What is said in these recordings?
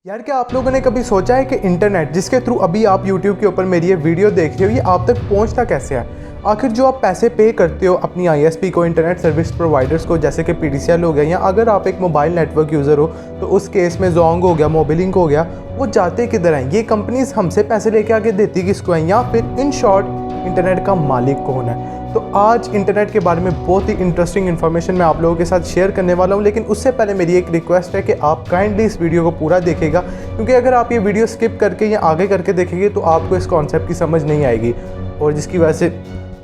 यार क्या आप लोगों ने कभी सोचा है कि इंटरनेट जिसके थ्रू अभी आप YouTube के ऊपर मेरी ये वीडियो देख रहे हो ये आप तक पहुंचता कैसे है। आखिर जो आप पैसे पे करते हो अपनी ISP को, इंटरनेट सर्विस प्रोवाइडर्स को, जैसे कि PTCL हो गया, या अगर आप एक मोबाइल नेटवर्क यूज़र हो तो उस केस में जोंग हो गया, मोबिलिंक हो गया, वो जाते किधर हैं? ये कंपनीज हमसे पैसे लेके आगे देती किसको हैं, या फिर इन शॉर्ट इंटरनेट का मालिक कौन है? तो आज इंटरनेट के बारे में बहुत ही इंटरेस्टिंग इन्फॉर्मेशन मैं आप लोगों के साथ शेयर करने वाला हूं, लेकिन उससे पहले मेरी एक रिक्वेस्ट है कि आप काइंडली इस वीडियो को पूरा देखेगा, क्योंकि अगर आप ये वीडियो स्किप करके या आगे करके देखेंगे तो आपको इस कॉन्सेप्ट की समझ नहीं आएगी, और जिसकी वजह से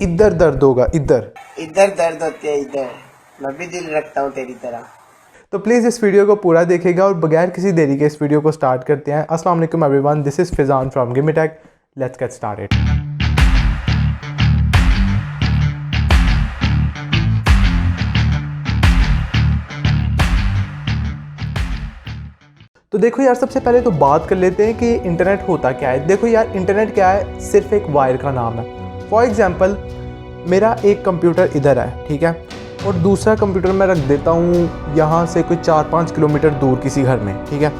इधर दर्द होगा, इधर दर्द होती है, इधर मैं भी दिल रखता हूँ तेरी तरह। तो प्लीज़ इस वीडियो को पूरा देखेगा और बगैर किसी देरी के इस वीडियो को स्टार्ट करते हैं। अस्सलाम वालेकुम everyone, this is Fizan from Gimitech. Let's get started. तो देखो यार, सबसे पहले तो बात कर लेते हैं कि इंटरनेट होता क्या है। देखो यार, इंटरनेट क्या है? सिर्फ एक वायर का नाम है। फॉर एग्जांपल, मेरा एक कंप्यूटर इधर है, ठीक है, और दूसरा कंप्यूटर मैं रख देता हूँ यहाँ से कोई 4-5 किलोमीटर दूर किसी घर में, ठीक है।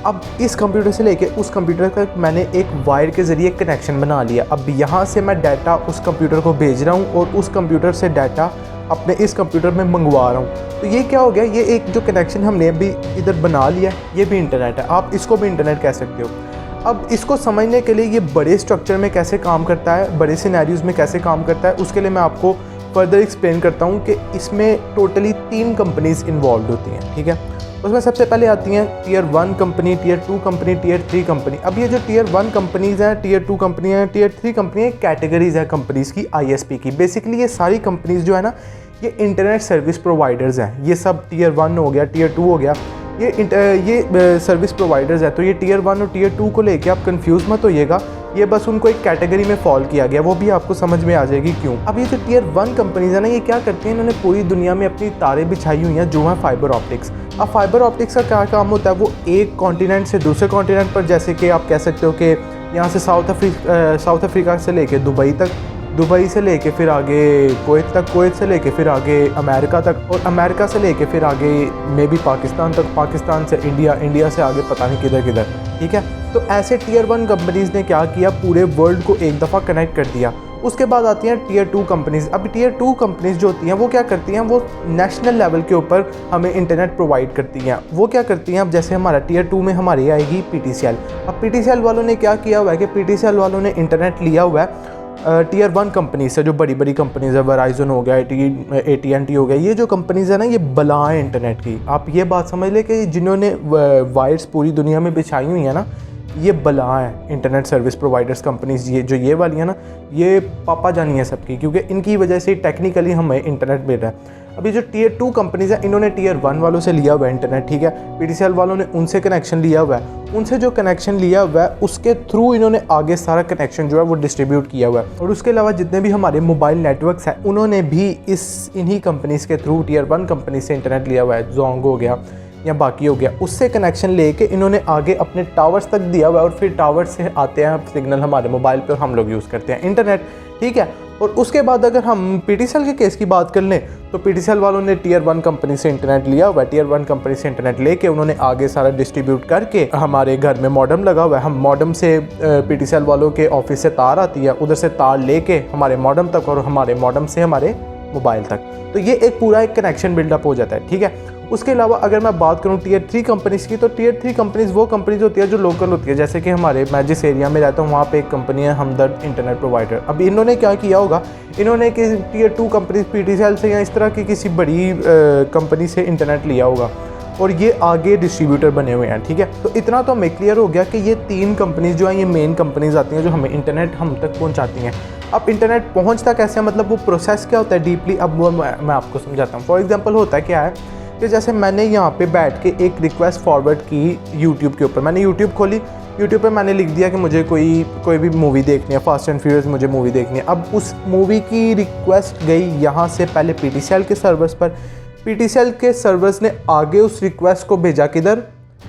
अब इस कंप्यूटर से लेके उस कंप्यूटर तक मैंने एक वायर के ज़रिए कनेक्शन बना लिया। अब यहाँ से मैं डाटा उस कंप्यूटर को भेज रहा हूँ और उस कंप्यूटर से डाटा अपने इस कंप्यूटर में मंगवा रहा हूँ। तो ये क्या हो गया? ये एक जो कनेक्शन हमने अभी इधर बना लिया, ये भी इंटरनेट है। आप इसको भी इंटरनेट कह सकते हो। अब इसको समझने के लिए ये बड़े स्ट्रक्चर में कैसे काम करता है, बड़े सिनेरियोज़ में कैसे काम करता है, उसके लिए मैं आपको फर्दर एक्सप्लेन करता हूँ कि इसमें टोटली 3 कंपनीज़ इन्वॉल्व होती हैं, ठीक है। उसमें सबसे पहले आती हैं tier 1 company, tier 2 company, tier 3 company. अब ये जो टियर 1 कंपनीज़ हैं, टियर 2 कंपनी हैं, टियर 3 कंपनी है, कैटेगरीज़ है कंपनीज़ की ISP की। बेसिकली ये सारी कंपनीज़ जो है ना, ये इंटरनेट सर्विस प्रोवाइडर्स हैं। ये सब टियर 1 हो गया, टियर 2 हो गया, ये सर्विस प्रोवाइडर्स हैं। तो ये टियर 1 और टियर 2 को लेके आप कंफ्यूज मत होइएगा, ये बस उनको एक कैटेगरी में फॉल किया गया, वो भी आपको समझ में आ जाएगी क्यों। अब ये जो टियर 1 कंपनीज है ना, ये क्या करती हैं? इन्होंने पूरी दुनिया में अपनी तारें बिछाई हुई हैं, जो है फाइबर ऑप्टिक्स। अब फाइबर ऑप्टिक्स का क्या काम होता है? वो एक कॉन्टिनेंट से दूसरे कॉन्टिनेंट पर, जैसे कि आप कह सकते हो कि यहाँ से साउथ अफ्रीका से लेके दुबई तक, दुबई से लेके फिर आगे कुवैत तक, कुवैत से लेके फिर आगे अमेरिका तक, और अमेरिका से लेके फिर आगे मे बी पाकिस्तान तक, पाकिस्तान से इंडिया, इंडिया से आगे पता नहीं किधर किधर, ठीक है। तो ऐसे टियर 1 कंपनीज़ ने क्या किया? पूरे वर्ल्ड को एक दफ़ा कनेक्ट कर दिया। उसके बाद आती हैं टियर 2 कंपनीज़। अब टियर 2 कंपनीज़ जो होती हैं वो क्या करती हैं? वो नेशनल लेवल के ऊपर हमें इंटरनेट प्रोवाइड करती हैं। वो क्या करती हैं? अब जैसे हमारा टियर 2 में हमारी आएगी PTCL। अब PTCL वालों ने क्या किया हुआ है कि PTCL वालों ने इंटरनेट लिया हुआ है टियर 1 कंपनी से, जो बड़ी बड़ी कंपनीज़ है, वराइजन हो गया, AT&T हो गया। ये जो कंपनीज़ है ना, ये बलाएँ इंटरनेट की। आप ये बात समझ लें कि जिन्होंने वायर्स पूरी दुनिया में बिछाई हुई हैं ना, ये बला है इंटरनेट सर्विस प्रोवाइडर्स कंपनीज़। ये जो ये वाली है ना, ये पापा जानी है सबकी, क्योंकि इनकी वजह से टेक्निकली हमें इंटरनेट मिल रहा है। अभी जो टियर 2 कंपनीज़ हैं, इन्होंने टियर 1 वालों से लिया हुआ है इंटरनेट, ठीक है। PTCL वालों ने उनसे कनेक्शन लिया हुआ है। उनसे जो कनेक्शन लिया हुआ है उसके थ्रू इन्होंने आगे सारा कनेक्शन जो है वो डिस्ट्रीब्यूट किया हुआ है। और उसके अलावा जितने भी हमारे मोबाइल नेटवर्क्स हैं, उन्होंने भी इन्हीं कंपनीज़ के थ्रू टियर 1 कंपनी से इंटरनेट लिया हुआ है। जोंग हो गया या बाकी हो गया, उससे कनेक्शन लेके इन्होंने आगे अपने टावर्स तक दिया हुआ है, और फिर टावर से आते हैं सिग्नल हमारे मोबाइल पे और हम लोग यूज़ करते हैं इंटरनेट, ठीक है। और उसके बाद अगर हम PTCL के केस की बात कर लें, तो PTCL वालों ने टियर 1 कंपनी से इंटरनेट लिया हुआ है। टियर 1 कंपनी से इंटरनेट लेके उन्होंने आगे सारा डिस्ट्रीब्यूट करके, हमारे घर में मॉडम लगा हुआ है, हम मॉडम से PTCL वालों के ऑफिस से तार आती है, उधर से तार लेके हमारे मॉडम तक, और हमारे मॉडम से हमारे मोबाइल तक। तो ये एक पूरा एक कनेक्शन बिल्डअप हो जाता है, ठीक है। उसके अलावा अगर मैं बात करूं टियर 3 कंपनीज़ की, तो टियर 3 कंपनीज़ वो कंपनीज़ होती है जो लोकल होती है। जैसे कि मैं जिस एरिया में रहता हूँ वहाँ पे एक कंपनी है, हमदर्द इंटरनेट प्रोवाइडर। अब इन्होंने क्या किया होगा? इन्होंने कि टियर 2 कंपनीज़ PTCL से या इस तरह की किसी बड़ी कंपनी से इंटरनेट लिया होगा, और ये आगे डिस्ट्रीब्यूटर बने हुए हैं, ठीक है। तो इतना तो हमें क्लियर हो गया कि ये 3 कंपनीज़ जो हैं, ये मेन कंपनीज़ आती हैं जो हमें इंटरनेट हम तक पहुँचाती हैं। अब इंटरनेट पहुँचता कैसे है, मतलब वो प्रोसेस क्या होता है डीपली, अब वो मैं आपको समझाता हूँ। फॉर एग्जांपल होता है क्या है कि जैसे मैंने यहाँ पे बैठ के एक रिक्वेस्ट फॉरवर्ड की YouTube के ऊपर। मैंने YouTube खोली, YouTube पे मैंने लिख दिया कि मुझे कोई भी मूवी देखनी है, फास्ट एंड फ्यूरियस मुझे मूवी देखनी है। अब उस मूवी की रिक्वेस्ट गई यहाँ से पहले PTCL के सर्वर्स पर। PTCL के सर्वर्स ने आगे उस रिक्वेस्ट को भेजा किधर?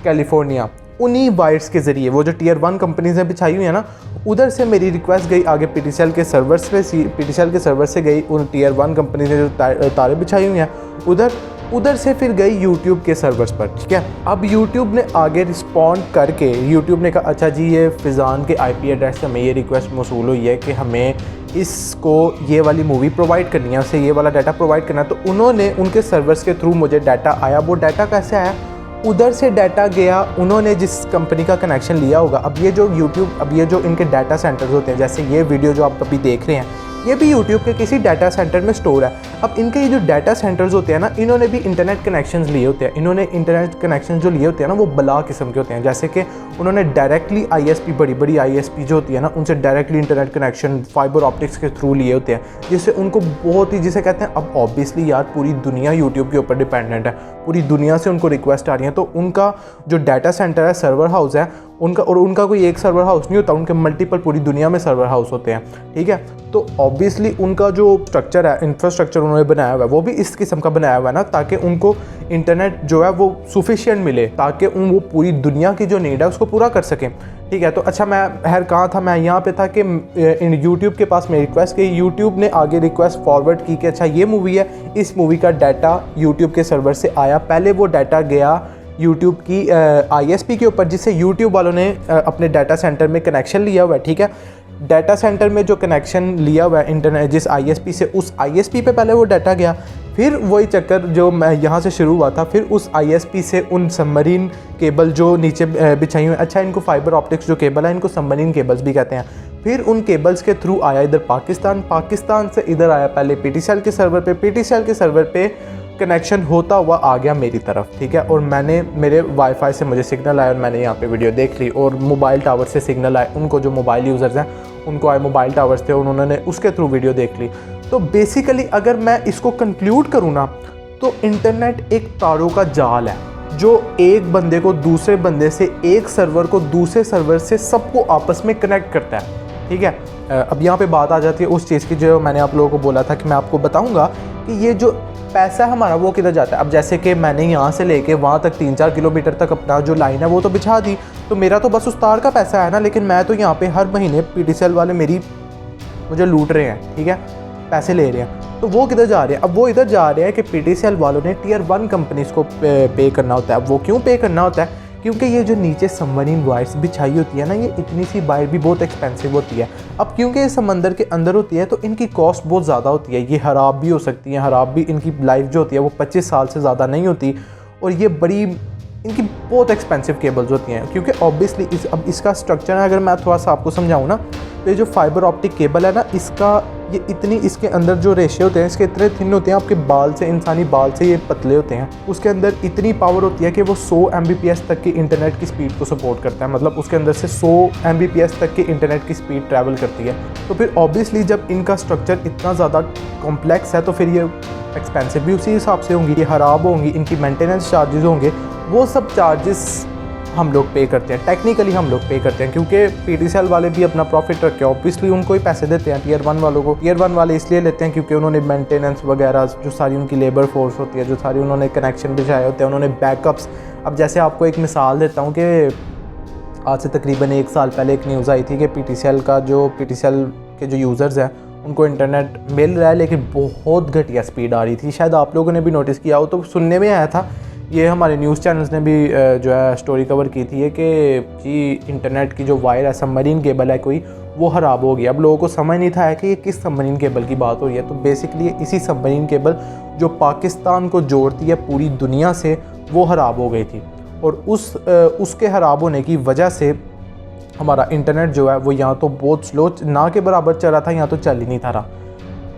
कैलिफोर्निया। उन्हीं वायर्स के ज़रिए, वो जो टियर 1 कंपनीज़ हैं बिछाई हुई है ना, उधर से मेरी रिक्वेस्ट गई आगे PTCL के सर्वर्स पे। PTCL के सर्वर से गई उन टियर 1 कंपनी ने जो तारें बिछाई हुई हैं उधर। उधर से फिर गई यूट्यूब के सर्वर्स पर, ठीक है। अब यूट्यूब ने आगे रिस्पॉन्ड करके यूट्यूब ने कहा अच्छा जी ये फिज़ान के IP एड्रेस से हमें ये रिक्वेस्ट मौसूल हुई है कि हमें इसको ये वाली मूवी प्रोवाइड करनी है, उसे ये वाला डाटा प्रोवाइड करना है। तो उन्होंने उनके सर्वर्स के थ्रू मुझे डाटा आया। वो डाटा कैसे आया? उधर से डाटा गया, उन्होंने जिस कंपनी का कनेक्शन लिया होगा। अब ये जो यूट्यूब, अब ये जो इनके डाटा सेंटर्स होते हैं, जैसे ये वीडियो जो आप अभी देख रहे हैं, ये भी यूट्यूब के किसी डाटा सेंटर में स्टोर है। अब इनके ये जो डाटा सेंटर्स होते हैं ना, इन्होंने भी इंटरनेट कनेक्शंस लिए होते हैं। इन्होंने इंटरनेट कनेक्शन जो लिए होते हैं ना, वो बला किस्म के होते हैं। जैसे कि उन्होंने डायरेक्टली ISP, बड़ी बड़ी ISP जो होती है ना, उनसे directly internet connection fibre optics के थ्रू लिए होते हैं, जिससे उनको बहुत ही, जिसे कहते हैं, अब ऑब्वियसली यार पूरी दुनिया यूट्यूब के ऊपर डिपेंडेंट है, पूरी दुनिया से उनको रिक्वेस्ट आ रही है। तो उनका जो डाटा सेंटर है, सर्वर हाउस है उनका, और उनका कोई एक सर्वर हाउस नहीं होता, उनके मल्टीपल पूरी दुनिया में सर्वर हाउस होते हैं, ठीक है। तो ऑब्वियसली उनका जो स्ट्रक्चर है, इंफ्रास्ट्रक्चर उन्होंने बनाया हुआ है, वो भी इस किस्म का बनाया हुआ है ना, ताकि उनको इंटरनेट जो है वो सफिशिएंट मिले, ताकि वो पूरी दुनिया की जो नीड है उसको पूरा कर सकें, ठीक है। तो अच्छा, मैं कहाँ था? मैं यहाँ पे था कि यूट्यूब के पास मेरी रिक्वेस्ट की, यूट्यूब ने आगे रिक्वेस्ट फॉरवर्ड की कि अच्छा ये मूवी है, इस मूवी का डाटा यूट्यूब के सर्वर से आया। पहले वो डाटा गया यूट्यूब की ISP के ऊपर, जिससे यूट्यूब वालों ने अपने डाटा सेंटर में कनेक्शन लिया हुआ है, ठीक है। डाटा सेंटर में जो कनेक्शन लिया हुआ है इंटरनेट जिस ISP से, उस ISP पे पहले वो डाटा गया। फिर वही चक्कर जो मैं यहाँ से शुरू हुआ था, फिर उस ISP से उन सबमरीन केबल जो नीचे बिछाई हुई, अच्छा इनको फाइबर ऑप्टिक्स जो केबल है इनको सबमरीन केबल्स भी कहते हैं, फिर उन केबल्स के थ्रू आया इधर पाकिस्तान से इधर आया पहले PTCL के सर्वर पे, PTCL के सर्वर पे कनेक्शन होता हुआ आ गया मेरी तरफ, ठीक है। और मैंने, मेरे वाईफाई से मुझे सिग्नल आया और मैंने यहाँ पे वीडियो देख ली, और मोबाइल टावर से सिग्नल आए, उनको जो मोबाइल यूज़र्स हैं उनको आए मोबाइल टावर्स थे, उन्होंने उसके थ्रू वीडियो देख ली। तो बेसिकली अगर मैं इसको कंक्लूड करूँ ना, तो इंटरनेट एक तारों का जाल है जो एक बंदे को दूसरे बंदे से, एक सर्वर को दूसरे सर्वर से, सबको आपस में कनेक्ट करता है, ठीक है। अब यहाँ पे बात आ जाती है उस चीज़ की जो मैंने आप लोगों को बोला था कि मैं आपको बताऊँगा कि ये जो पैसा हमारा वो किधर जाता है। अब जैसे कि मैंने यहाँ से लेके वहाँ तक 3-4 किलोमीटर तक अपना जो लाइन है वो तो बिछा दी, तो मेरा तो बस उस तार का पैसा है ना, लेकिन मैं तो यहाँ पे हर महीने PTCL वाले मुझे लूट रहे हैं, ठीक है, पैसे ले रहे हैं। तो वो किधर जा रहे हैं? अब वो इधर जा रहे हैं कि PTCL वालों ने Tier 1 कंपनीज़ को पे करना होता है। अब वो क्यों पे करना होता है? क्योंकि ये जो नीचे सबमरीन वायर्स बिछाई होती है ना, ये इतनी सी वायर भी बहुत एक्सपेंसिव होती है। अब क्योंकि ये समंदर के अंदर होती है तो इनकी कॉस्ट बहुत ज़्यादा होती है, ये ख़राब भी हो सकती हैं, ख़राब भी, इनकी लाइफ जो होती है वो 25 साल से ज़्यादा नहीं होती, और ये बड़ी, इनकी बहुत एक्सपेंसिव केबल्स होती हैं। क्योंकि ऑब्वियसली अब इसका स्ट्रक्चर है, अगर मैं थोड़ा सा आपको समझाऊँ ना, तो ये जो फाइबर ऑप्टिक केबल है ना, इसका ये इतनी, इसके अंदर जो रेशे होते हैं इसके इतने थिन होते हैं, आपके बाल से, इंसानी बाल से ये पतले होते हैं। उसके अंदर इतनी पावर होती है कि वो 100 Mbps तक की इंटरनेट की स्पीड को सपोर्ट करता है, मतलब उसके अंदर से 100 Mbps तक की इंटरनेट की स्पीड ट्रैवल करती है। तो फिर ऑब्वियसली जब इनका स्ट्रक्चर इतना ज़्यादा कॉम्प्लेक्स है तो फिर ये एक्सपेंसिव भी उसी हिसाब से होंगी, ये ख़राब होंगी, इनकी मेंटेनेंस चार्जेस होंगे, वो सब चार्जेस हम लोग पे करते हैं, टेक्निकली हम लोग पे करते हैं, क्योंकि PTCL वाले भी अपना प्रॉफिट रख के ऑब्वियसली उनको ही पैसे देते हैं। Tier 1 वालों को, Tier 1 वाले इसलिए लेते हैं क्योंकि उन्होंने मेंटेनेंस वगैरह जो सारी उनकी लेबर फोर्स होती है, जो सारी उन्होंने कनेक्शन बिछाए होते हैं, उन्होंने बैकअप्स। अब जैसे आपको एक मिसाल देता हूँ कि आज से तकरीबन 1 साल पहले एक न्यूज़ आई थी कि PTCL के जो यूज़र्स हैं उनको इंटरनेट मिल रहा है लेकिन बहुत घटिया स्पीड आ रही थी। शायद आप लोगों ने भी नोटिस किया हो, तो सुनने में आया था, ये हमारे न्यूज़ चैनल्स ने भी जो है स्टोरी कवर की थी कि जी इंटरनेट की जो वायर है, सबमरीन केबल है कोई, वो ख़राब हो गई। अब लोगों को समझ नहीं था कि ये किस सबमरीन केबल की बात हो रही है। तो बेसिकली इसी सबमरीन केबल जो पाकिस्तान को जोड़ती है पूरी दुनिया से, वो ख़राब हो गई थी, और उसके ख़राब होने की वजह से हमारा इंटरनेट जो है वो यहाँ तो बहुत स्लो, ना के बराबर चल रहा था, यहाँ तो चल ही नहीं था रहा।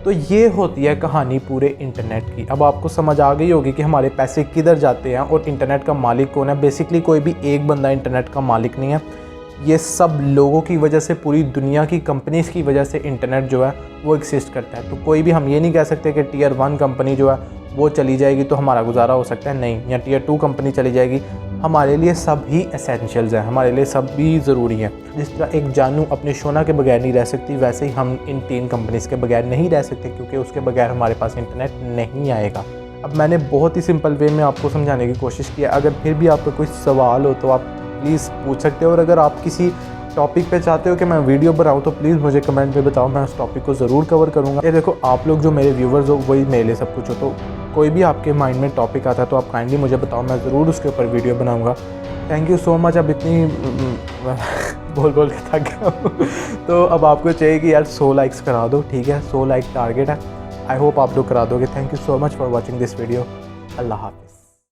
तो ये होती है कहानी पूरे इंटरनेट की। अब आपको समझ आ गई होगी कि हमारे पैसे किधर जाते हैं और इंटरनेट का मालिक कौन है। बेसिकली कोई भी एक बंदा इंटरनेट का मालिक नहीं है, ये सब लोगों की वजह से, पूरी दुनिया की कंपनीज़ की वजह से इंटरनेट जो है वो एग्जिस्ट करता है। तो कोई भी हम ये नहीं कह सकते कि Tier 1 कंपनी जो है वो चली जाएगी तो हमारा गुजारा हो सकता है, नहीं, या Tier 2 कंपनी चली जाएगी। हमारे लिए सब ही एसेंशियल्स हैं, हमारे लिए सब भी ज़रूरी है। जिस तरह एक जानू अपने शोना के बगैर नहीं रह सकती, वैसे ही हम इन 3 कंपनीज़ के बगैर नहीं रह सकते, क्योंकि उसके बगैर हमारे पास इंटरनेट नहीं आएगा। अब मैंने बहुत ही सिंपल वे में आपको समझाने की कोशिश की है। अगर फिर भी आपका कोई सवाल हो तो आप प्लीज़ पूछ सकते हो, और अगर आप किसी टॉपिक पे चाहते हो कि मैं वीडियो बनाऊँ तो प्लीज़ मुझे कमेंट में बताओ, मैं उस टॉपिक को ज़रूर कवर करूँगा। ये देखो आप लोग जो मेरे व्यूवर्स हो वही मेरे लिए सब कुछ हो, तो कोई भी आपके माइंड में टॉपिक आता है तो आप काइंडली मुझे बताओ, मैं ज़रूर उसके ऊपर वीडियो बनाऊँगा। Thank you so much. अब इतनी बोल बोल के थक गया हूँ तो अब आपको चाहिए कि यार 100 लाइक्स करा दो, ठीक है, 100 लाइक टारगेट है। आई होप आप लोग करा दोगे। Thank you so much for watching this video. अल्लाह हाफिज़।